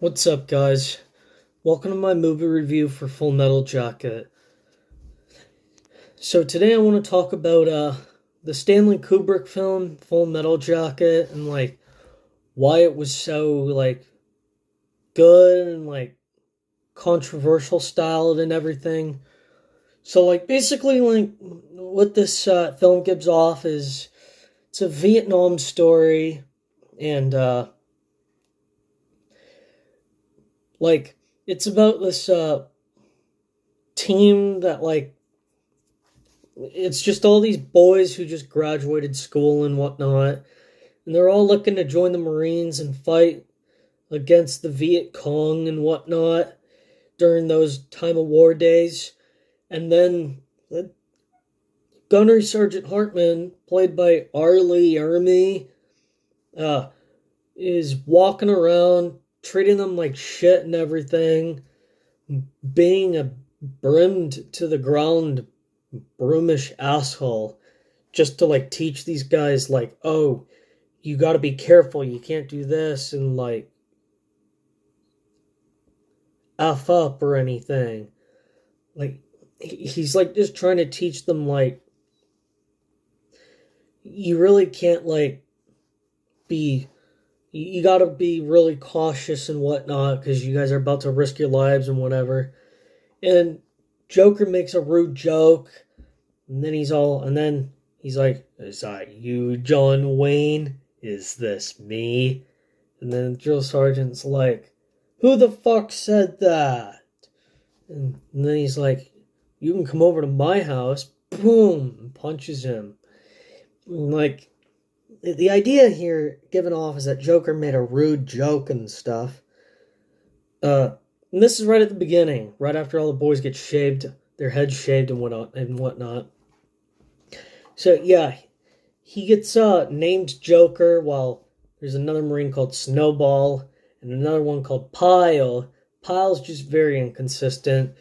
What's up, guys? Welcome to my movie review for Full Metal Jacket. So today I want to talk about the Stanley Kubrick film Full Metal Jacket and why it was so good and controversial styled and everything. So basically what this film gives off is it's a Vietnam story and it's about this team that it's just all these boys who just graduated school and whatnot, and they're all looking to join the Marines and fight against the Viet Cong and whatnot during those time of war days. And then Gunnery Sgt Hartman, played by Arlie Ermy, is walking around treating them like shit and everything, being a brimmed to the ground broomish asshole, just to teach these guys oh, you got to be careful, you can't do this and f up or anything. He's just trying to teach them you really can't be, you got to be really cautious and whatnot because you guys are about to risk your lives and whatever. And Joker makes a rude joke, and then he's like, "Is that you, John Wayne? Is this me?" And then drill sergeant's like, "Who the fuck said that?" And then he's like, "You can come over to my house." Boom, and punches him. And the idea here given off is that Joker made a rude joke and stuff. And this is right at the beginning, right after all the boys get shaved, their heads shaved and whatnot. So yeah, he gets named Joker while there's another Marine called Snowball and another one called Pile. Pile's just very inconsistent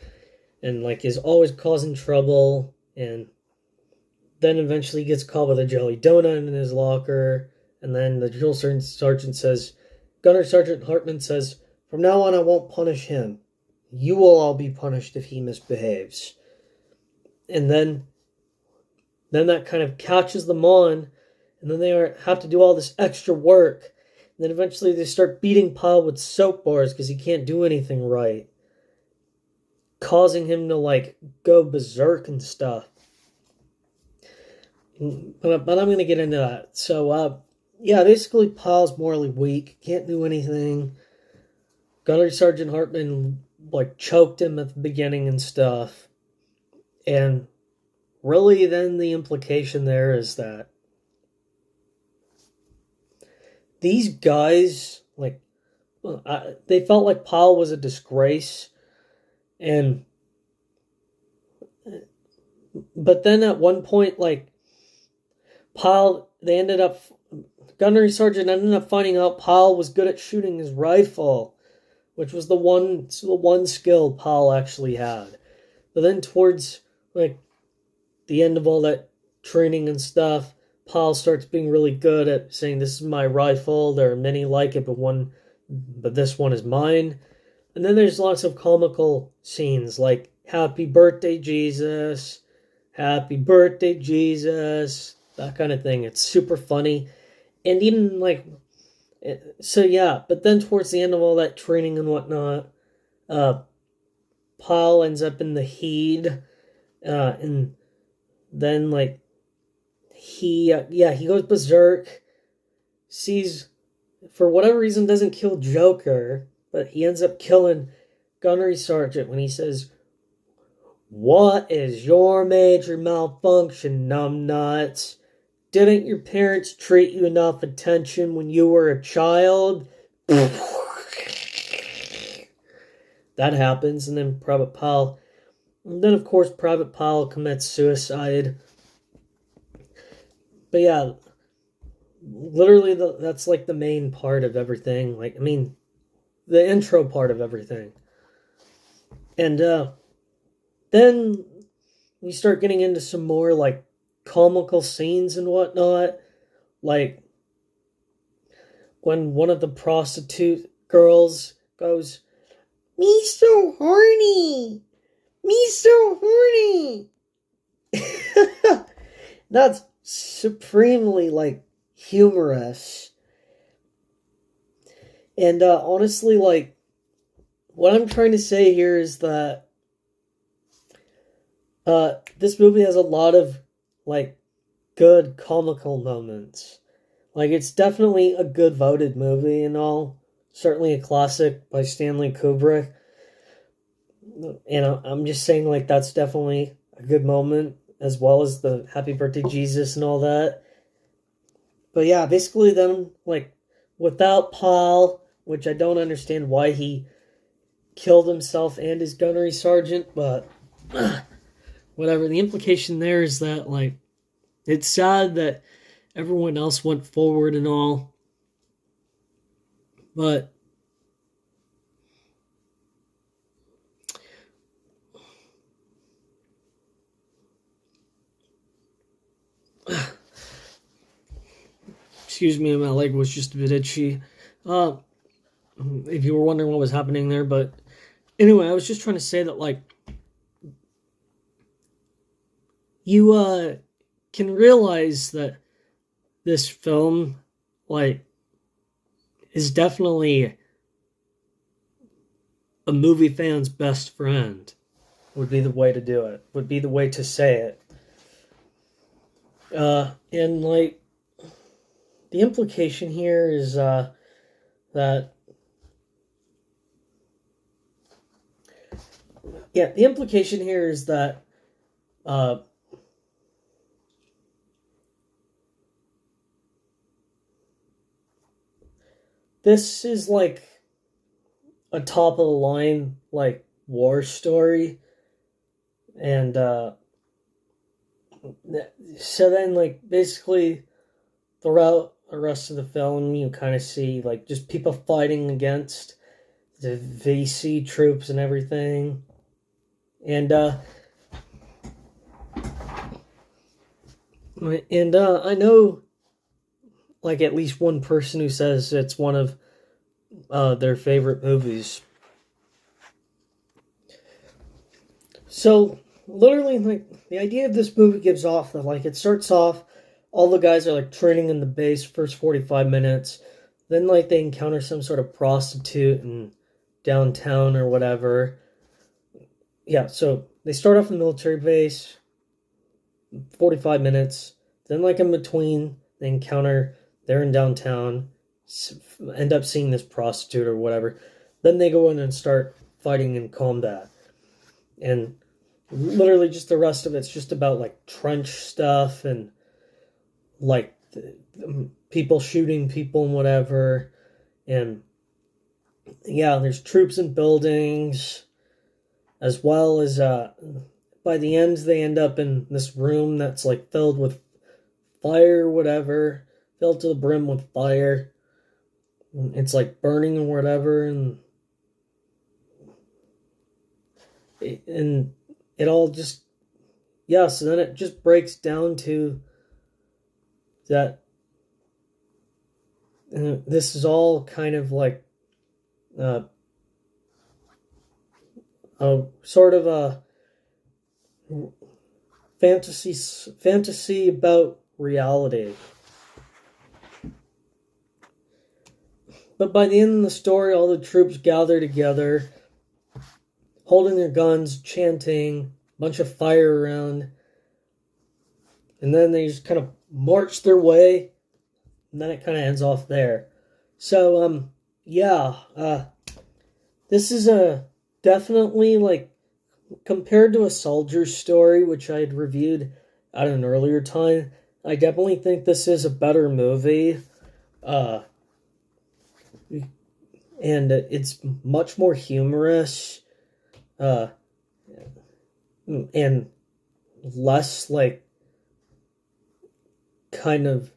and is always causing trouble, and then eventually gets caught with a jelly donut in his locker. And then the drill sergeant says, Gunner Sergeant Hartman says, "From now on I won't punish him. You will all be punished if he misbehaves." And then that kind of catches them on, and then they have to do all this extra work. And then eventually they start beating Pyle with soap bars because he can't do anything right, causing him to go berserk and stuff. But I'm going to get into that. So, yeah, basically Pyle's morally weak, can't do anything. Gunnery Sergeant Hartman, choked him at the beginning and stuff. And really then the implication there is that these guys, they felt like Pyle was a disgrace. But then at one point, Pyle, Gunnery Sergeant ended up finding out Pyle was good at shooting his rifle, which was the one skill Pyle actually had. But then towards the end of all that training and stuff, Pyle starts being really good at saying, "This is my rifle. There are many like it, but this one is mine." And then there's lots of comical scenes like "Happy Birthday, Jesus," "Happy Birthday, Jesus," that kind of thing. It's super funny. And even so yeah, but then towards the end of all that training and whatnot, Pyle ends up in the heat, and then he goes berserk, sees, for whatever reason, doesn't kill Joker, but he ends up killing Gunnery Sergeant when he says, "What is your major malfunction, numbnuts? Didn't your parents treat you enough attention when you were a child?" That happens, and then of course Private Pyle commits suicide. But yeah, literally that's the main part of everything. The intro part of everything. And then we start getting into some more comical scenes and whatnot, when one of the prostitute girls goes, "Me so horny! Me so horny!" That's supremely, like, humorous. And honestly, like, what I'm trying to say here is that this movie has a lot of, like, good comical moments. Like, it's definitely a good voted movie and all. Certainly a classic by Stanley Kubrick. And I'm just saying, like, that's definitely a good moment, as well as the Happy Birthday Jesus and all that. But yeah, basically then, like, without Paul, which I don't understand why he killed himself and his gunnery sergeant, but whatever. The implication there is that, like, it's sad that everyone else went forward and all, but excuse me, my leg was just a bit itchy. If you were wondering what was happening there, but anyway, I was just trying to say that, like, you can realize that this film, like, is definitely a movie fan's best friend. Would be the way to do it. Would be the way to say it. And, like, the implication here is that the implication here is that this is like a top of the line, like, war story. And so then, like, basically throughout the rest of the film, you kind of see, like, just people fighting against the VC troops and everything. And I know, like, at least one person who says it's one of their favorite movies. So, literally, like, the idea of this movie gives off that, like, it starts off, all the guys are, like, training in the base first 45 minutes. Then, like, they encounter some sort of prostitute in downtown or whatever. Yeah, so they start off in the military base, 45 minutes. Then, like, in between, they're in downtown, end up seeing this prostitute or whatever. Then they go in and start fighting in combat. And literally just the rest of it's just about, like, trench stuff and, like, people shooting people and whatever. And yeah, there's troops in buildings, as well as by the end they end up in this room that's, like, filled with fire or whatever, filled to the brim with fire. It's, like, burning or whatever, and it all just, yeah, so then it just breaks down to that this is all kind of like a sort of a fantasy about reality. But by the end of the story, all the troops gather together, holding their guns, chanting, a bunch of fire around, and then they just kind of march their way, and then it kind of ends off there. So, this is a definitely, like, compared to A Soldier's Story, which I had reviewed at an earlier time, I definitely think this is a better movie. And it's much more humorous, and less, like, kind of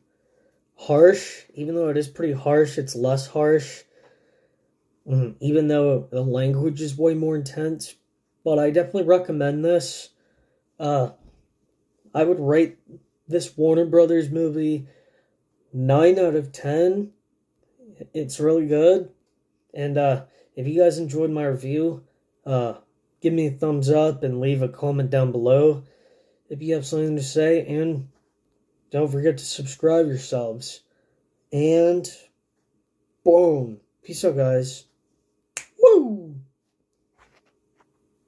harsh. Even though it is pretty harsh, it's less harsh. Even though the language is way more intense. But I definitely recommend this. I would rate this Warner Brothers movie 9 out of 10. It's really good. And if you guys enjoyed my review, give me a thumbs up and leave a comment down below if you have something to say. And don't forget to subscribe yourselves. And boom. Peace out, guys. Woo!